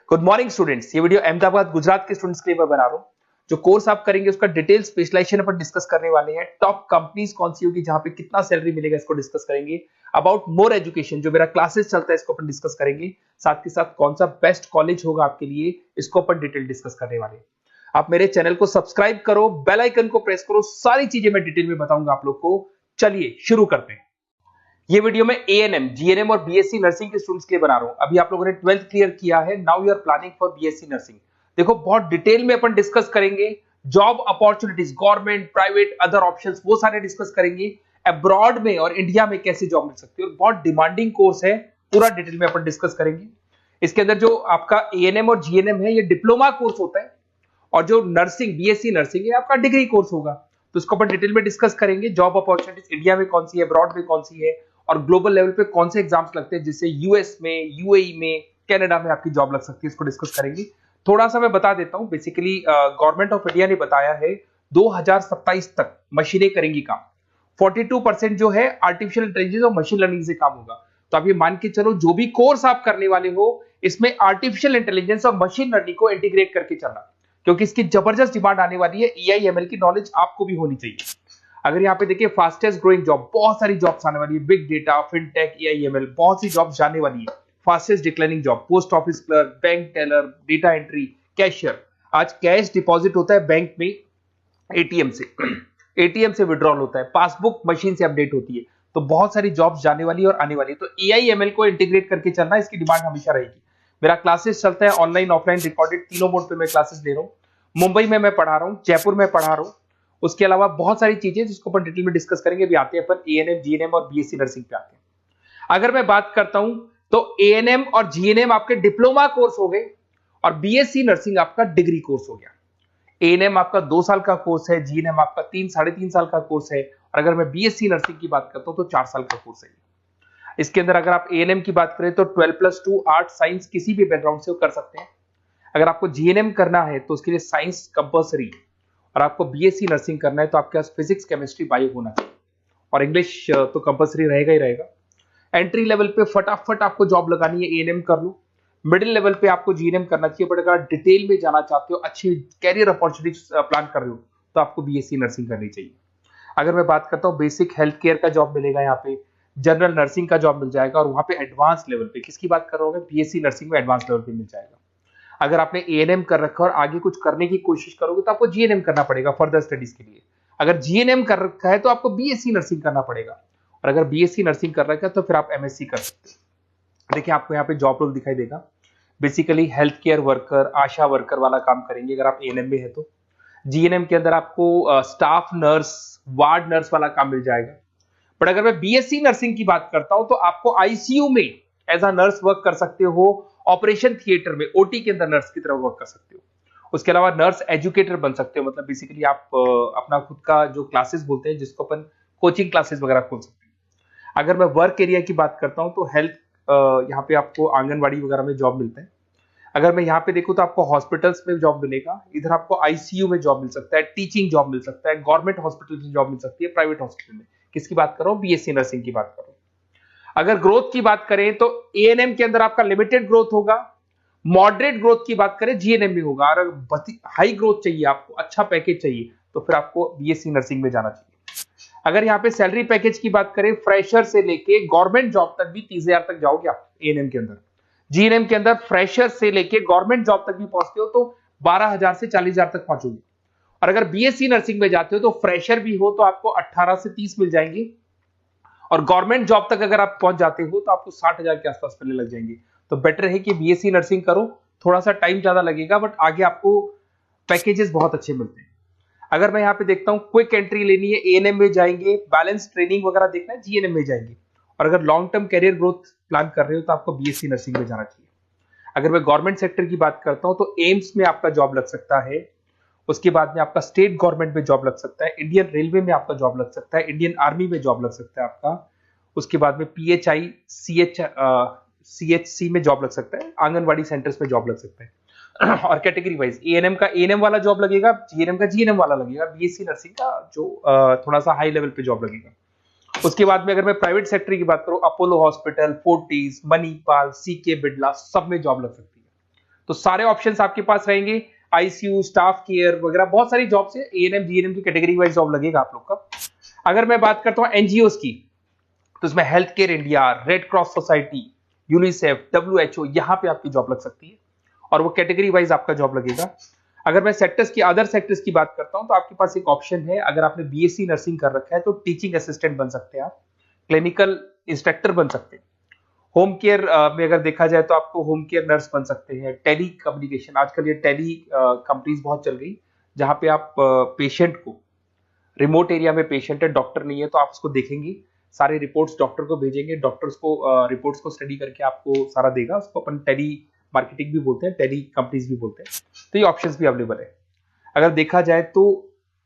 Good morning students. ये video Ahmedabad Gujarat के students के लिए मैं बना रहा हूँ। जो कोर्स आप करेंगे उसका डिटेल स्पेशलाइजेशन पर डिस्कस करने वाले हैं। टॉप कंपनीज कौन सी होगी, जहां पे कितना सैलरी मिलेगा, इसको डिस्कस करेंगे। अबाउट मोर एजुकेशन, जो मेरा क्लासेस चलता है, इसको अपन डिस्कस करेंगे। साथ के साथ कौन सा बेस्ट कॉलेज होगा आपके लिए, इसको अपन डिटेल डिस्कस करने वाले हैं। आप मेरे चैनल को सब्सक्राइब करो, बेल आइकन को प्रेस करो, सारी चीजें मैं डिटेल में बताऊंगा आप लोग को। चलिए शुरू करते हैं। ये वीडियो में एएनएम, जीएनएम और बीएससी नर्सिंग के स्टूडेंट्स के लिए बना रहा हूं। अभी आप लोगों ने 12th क्लियर किया है, now you are planning for BSc nursing. देखो, बहुत डिटेल में अपन डिस्कस करेंगे। Job opportunities, government, private, other options, वो सारे डिस्कस करेंगे। अब्रॉड में और इंडिया में कैसे जॉब मिल सकती है, और बहुत डिमांडिंग कोर्स है, पूरा डिटेल में अपन डिस्कस करेंगे। इसके अंदर जो आपका एएनएम और जीएनएम है, ये डिप्लोमा कोर्स होता है, और जो नर्सिंग, बीएससी नर्सिंग, ये आपका डिग्री कोर्स होगा। तो इसको अपन डिटेल में डिस्कस करेंगे। जॉब अपॉर्चुनिटीज इंडिया में कौन सी है, अब्रॉड में कौन सी है, और ग्लोबल लेवल पे कौन से एग्जाम्स लगते हैं, जिससे यूएस में, यूएई में, कनाडा में आपकी जॉब लग सकती है, इसको डिस्कस करेंगे। थोड़ा सा मैं बता देता हूं। बेसिकली गवर्नमेंट ऑफ इंडिया ने बताया है 2027 तक मशीनें करेंगी काम। 42% जो है आर्टिफिशियल इंटेलिजेंस और मशीन लर्निंग से काम होगा। तो आप ये मान के चलो, जो भी कोर्स आप करने वाले हो, इसमें आर्टिफिशियल इंटेलिजेंस और मशीन लर्निंग को इंटीग्रेट करके चलना, क्योंकि इसकी जबरदस्त डिमांड आने वाली है। एआई एमएल की नॉलेज आपको भी होनी चाहिए। अगर यहाँ पे देखिए, फास्टेस्ट ग्रोइंग जॉब, बहुत सारी जॉब्स आने वाली है। बिग डेटा, फिनटेक, एआईएमएल, बहुत सी जॉब्स जाने वाली है। Fastest declining job, post office clerk, bank teller, data entry, cashier. आज कैश डिपॉजिट होता है बैंक में एटीएम से, एटीएम से विड्रॉल होता है, पासबुक मशीन से अपडेट होती है। तो बहुत सारी जॉब्स जाने वाली है और आने वाली है। तो एआईएमएल को इंटीग्रेट करके चलना, इसकी डिमांड हमेशा रहेगी। मेरा क्लासेस चलता है ऑनलाइन, ऑफलाइन, रिकॉर्डेड, तीनों मोड पे मैं क्लासेस ले रहा हूँ। मुंबई में मैं पढ़ा रहा हूँ, जयपुर में पढ़ा रहा हूँ। उसके अलावा बहुत सारी चीजें जिसको अपन डिटेल में डिस्कस करेंगे। अभी आते हैं अपन एएनएम, जीएनएम और बीएससी नर्सिंग पे आते हैं। अगर मैं बात करता हूं तो एएनएम और जीएनएम आपके डिप्लोमा कोर्स हो गए, और बीएससी नर्सिंग आपका डिग्री कोर्स हो गया। एएनएम आपका 2 साल का कोर्स है, जीएनएम आपका 3-3.5 साल का कोर्स है, और अगर मैं बीएससी नर्सिंग की बात करता हूं तो 4 साल का कोर्स है। इसके अंदर अगर आप एएनएम की बात करें तो 12+2 आर्ट साइंस किसी भी बैकग्राउंड से कर सकते हैं। अगर आपको जीएनएम करना है तो उसके लिए साइंस कंपल्सरी, और आपको बीएससी नर्सिंग करना है तो आपके पास फिजिक्स, केमिस्ट्री, बायो होना चाहिए, और इंग्लिश तो कंपल्सरी रहेगा ही रहेगा। एंट्री लेवल पे फटाफट आपको जॉब लगानी है, एएनएम कर लो। मिडिल लेवल पे आपको जीएनएम करना चाहिए, बट अगर डिटेल में जाना चाहते हो, अच्छी कैरियर अपॉर्चुनिटी प्लान कर रहे हो, तो आपको बीएससी नर्सिंग करनी चाहिए। अगर मैं बात करता हूँ, बेसिक हेल्थ केयर का जॉब मिलेगा यहाँ पे, जनरल नर्सिंग का जॉब मिल जाएगा, और वहां पे एडवांस लेवल पे, किसकी बात कर रहा हूँ, बीएससी नर्सिंग में एडवांस लेवल पे मिल जाएगा। अगर आपने एएनएम कर रखा है और आगे कुछ करने की कोशिश करोगे तो आपको जीएनएम करना पड़ेगा फर्दर स्टडीज के लिए। अगर जीएनएम कर रखा है तो आपको बीएससी नर्सिंग करना पड़ेगा, और अगर बीएससी नर्सिंग कर रखा है तो फिर आप एमएससी कर सकते हैं। देखिए, आपको यहाँ पे जॉब रोल दिखाई देगा। बेसिकली हेल्थ केयर वर्कर, आशा वर्कर वाला काम करेंगे अगर आप एएनएम में है तो। जीएनएम के अंदर आपको स्टाफ नर्स, वार्ड नर्स वाला काम मिल जाएगा। बट अगर मैं बीएससी नर्सिंग की बात करता हूं तो आपको आईसीयू में एज अ नर्स वर्क कर सकते हो, ऑपरेशन थिएटर में, ओटी के अंदर नर्स की तरह वर्क कर सकते हो। उसके अलावा नर्स एजुकेटर बन सकते हो, मतलब बेसिकली आप अपना खुद का जो क्लासेस बोलते हैं, जिसको अपन कोचिंग क्लासेस वगैरह खोल सकते हैं। अगर मैं वर्क एरिया की बात करता हूं तो हेल्थ, यहाँ पे आपको आंगनबाड़ी वगैरह में जॉब मिलता है। अगर मैं यहाँ पे देखूं तो आपको हॉस्पिटल्स में जॉब मिलेगा, इधर आपको आईसीयू में जॉब मिल सकता है, टीचिंग जॉब मिल सकता है, गवर्नमेंट हॉस्पिटल में जॉब मिल सकती है, प्राइवेट हॉस्पिटल में। किसकी बात कर रहा हूँ, बीएससी नर्सिंग की बात कर रहा हूँ। अगर ग्रोथ की बात करें तो एएनएम के अंदर आपका लिमिटेड ग्रोथ होगा, मॉडरेट ग्रोथ की बात करें जीएनएम में होगा, और अगर हाई ग्रोथ चाहिए, आपको अच्छा पैकेज चाहिए, तो फिर आपको बीएससी नर्सिंग में जाना चाहिए। अगर यहाँ पे सैलरी पैकेज की बात करें, फ्रेशर से लेके गवर्नमेंट जॉब तक भी 30,000 तक जाओगे आप एएनएम के अंदर। जीएनएम के अंदर फ्रेशर से लेके गवर्नमेंट जॉब तक भी पहुंचते हो तो 12,000 से 40,000 तक पहुंचोगे। और अगर बीएससी नर्सिंग में जाते हो तो फ्रेशर भी हो तो आपको 18 से 30 मिल जाएंगे, और गवर्नमेंट जॉब तक अगर आप पहुंच जाते हो तो आपको 60,000 के आसपास मिलने लग जाएंगे। तो बेटर है कि बीएससी नर्सिंग करो, थोड़ा सा टाइम ज्यादा लगेगा, बट आगे आपको पैकेजेस बहुत अच्छे मिलते हैं। अगर मैं यहाँ पे देखता हूँ, क्विक एंट्री लेनी है, एएनएम में जाएंगे, बैलेंस ट्रेनिंग वगैरह देखना है, जीएनएम में जाएंगे। और अगर long term career growth plan कर रहे हो तो आपको बीएससी नर्सिंग में जाना चाहिए। अगर मैं गवर्नमेंट सेक्टर की बात करता हूं तो एम्स में आपका जॉब लग सकता है। उसके बाद में आपका स्टेट गवर्नमेंट में जॉब लग सकता है, इंडियन रेलवे में आपका जॉब लग सकता है, इंडियन आर्मी में जॉब लग सकता है आपका। उसके बाद में पीएचआई, सीएचसी में जॉब लग सकता है, आंगनबाड़ी सेंटर्स में जॉब लग सकता है। और कैटेगरी वाइज एएनएम का एएनएम वाला जॉब लगेगा, जीएनएम का जीएनएम वाला लगेगा, बीएससी नर्सिंग का जो थोड़ा सा हाई लेवल पे जॉब लगेगा। उसके बाद में अगर मैं प्राइवेट सेक्टर की बात करूं, Apollo hospital, Fortis, Manipal, CK Birla, सब में जॉब लग सकती है। तो सारे ऑप्शंस आपके पास रहेंगे, आईसीयू, स्टाफ केयर वगैरह बहुत सारी जॉब्स है, एएनएम जीएनएम की कैटेगरी वाइज जॉब लगेगा आप लोग का। अगर मैं बात करता हूँ एनजीओस की, तो इसमें health care India, red cross society, UNICEF, WHO, यहाँ पे आपकी जॉब लग सकती है और वो कैटेगरी वाइज आपका जॉब लगेगा। अगर मैं सेक्टर्स की, अदर सेक्टर्स की बात करता हूं, तो आपके पास एक ऑप्शन है, अगर आपने बीएससी नर्सिंग कर रखा है तो टीचिंग असिस्टेंट बन सकते हैं आप, क्लिनिकल इंस्ट्रक्टर बन सकते हैं। होम केयर में अगर देखा जाए तो आपको होम केयर नर्स बन सकते हैं। टेली कम्युनिकेशन, आजकल ये टेली कंपनीज बहुत चल गई, जहां पे आप पेशेंट को, रिमोट एरिया में पेशेंट है, डॉक्टर नहीं है, तो आप उसको देखेंगे, सारे रिपोर्ट्स डॉक्टर को भेजेंगे, डॉक्टर्स को रिपोर्ट्स को स्टडी करके आपको सारा देगा, उसको अपन टेली मार्केटिंग भी बोलते हैं, टेली कंपनीज भी बोलते हैं। तो ये ऑप्शंस भी अवेलेबल है। अगर देखा जाए तो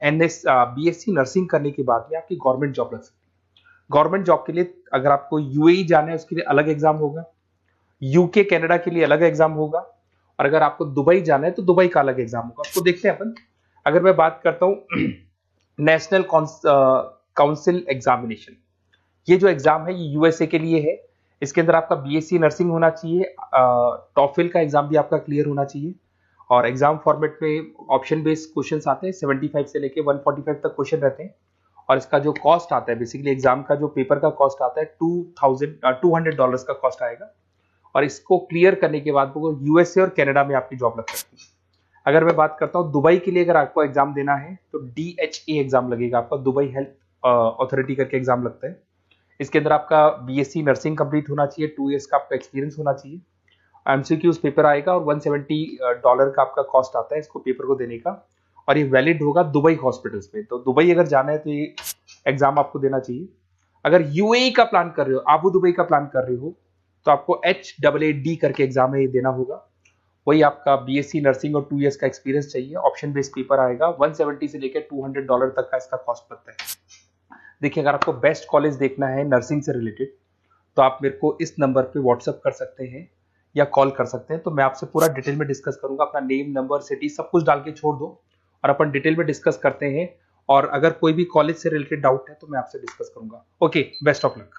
बीएससी नर्सिंग करने के बाद में आपकी गवर्नमेंट जॉब लग सकती है। गवर्नमेंट जॉब के लिए अगर आपको यूएई जाना है उसके लिए अलग एग्जाम होगा, यूके कनाडा के लिए अलग एग्जाम होगा, और अगर आपको दुबई जाना है तो दुबई का अलग एग्जाम होगा। तो देखते हैं अपन। अगर मैं बात करता हूँ नेशनल काउंसिल एग्जामिनेशन, ये जो एग्जाम है ये यूएसए के लिए है। इसके अंदर आपका बीएससी नर्सिंग होना चाहिए, टॉफिल का एग्जाम भी आपका क्लियर होना चाहिए, और एग्जाम फॉर्मेट में ऑप्शन बेस्ड क्वेश्चंस आते हैं, 75 से लेके 145 तक क्वेश्चन रहते हैं। और इसका जो कॉस्ट आता है, बेसिकली एग्जाम का जो पेपर का कॉस्ट आता है $200 का कॉस्ट आएगा, और इसको क्लियर करने के बाद वो यूएसए और कनाडा में आपकी जॉब लग सकती है। अगर मैं बात करता हूँ दुबई के लिए, अगर आपको एग्जाम देना है तो DHA एग्जाम लगेगा आपका, दुबई हेल्थ अथॉरिटी करके एग्जाम लगता है। इसके अंदर आपका बीएससी नर्सिंग कंप्लीट होना चाहिए, 2 इयर्स का आपका एक्सपीरियंस होना चाहिए, एमसीक्यूज पेपर आएगा, और $170 का आपका कॉस्ट आता है इसको पेपर को देने का, और ये वैलिड होगा दुबई हॉस्पिटल्स में। तो दुबई अगर जाना है तो ये एग्जाम आपको देना चाहिए। अगर यूएई का प्लान कर रहे हो, आबू दुबई का प्लान कर रहे हो, तो आपको HAAD करके एग्जाम है, ये देना होगा। वही आपका बीएससी नर्सिंग और 2 इयर्स का एक्सपीरियंस चाहिए, ऑप्शन बेस्ड पेपर आएगा, 170 से लेकर $200 तक का इसका कॉस्ट लगता है। देखिए, अगर आपको बेस्ट कॉलेज देखना है नर्सिंग से रिलेटेड, तो आप मेरे को इस नंबर पे व्हाट्सअप कर सकते हैं या कॉल कर सकते हैं, तो मैं आपसे पूरा डिटेल में डिस्कस करूंगा। अपना नेम, नंबर, सिटी सब कुछ डाल के छोड़ दो और अपन डिटेल में डिस्कस करते हैं, और अगर कोई भी कॉलेज से रिलेटेड डाउट है तो मैं आपसे डिस्कस करूंगा। Okay, best of luck.